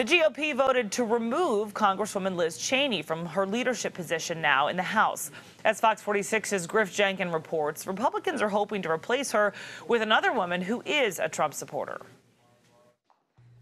The GOP voted to remove Congresswoman Liz Cheney from her leadership position now in the House. As Fox 46's Griff Jenkins reports, Republicans are hoping to replace her with another woman who is a Trump supporter.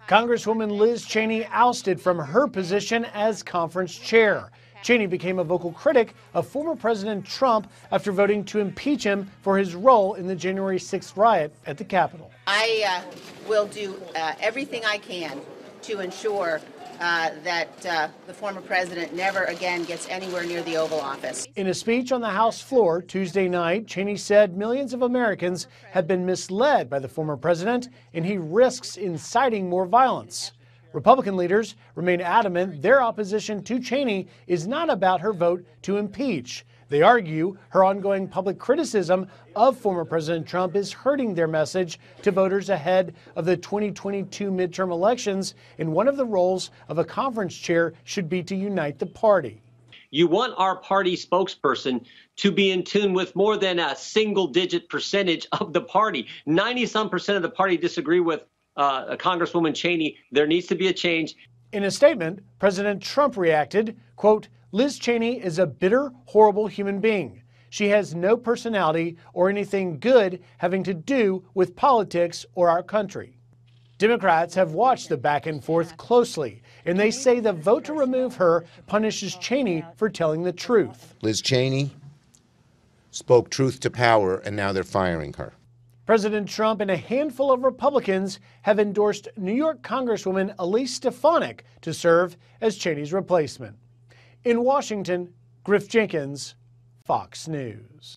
Congresswoman Liz Cheney ousted from her position as conference chair. Cheney became a vocal critic of former President Trump after voting to impeach him for his role in the January 6th riot at the Capitol. I will do everything I can to ensure that the former president never again gets anywhere near the Oval Office. In a speech on the House floor Tuesday night, Cheney said millions of Americans have been misled by the former president and he risks inciting more violence. Republican leaders remain adamant their opposition to Cheney is not about her vote to impeach. They argue her ongoing public criticism of former President Trump is hurting their message to voters ahead of the 2022 midterm elections, and one of the roles of a conference chair should be to unite the party. You want our party spokesperson to be in tune with more than a single-digit percentage of the party. 90-some% of the party disagree with Congresswoman Cheney. There needs to be a change. In a statement, President Trump reacted, quote, "Liz Cheney is a bitter, horrible human being. She has no personality or anything good having to do with politics or our country." Democrats have watched the back and forth closely, and they say the vote to remove her punishes Cheney for telling the truth. Liz Cheney spoke truth to power, and now they're firing her. President Trump and a handful of Republicans have endorsed New York Congresswoman Elise Stefanik to serve as Cheney's replacement. In Washington, Griff Jenkins, Fox News.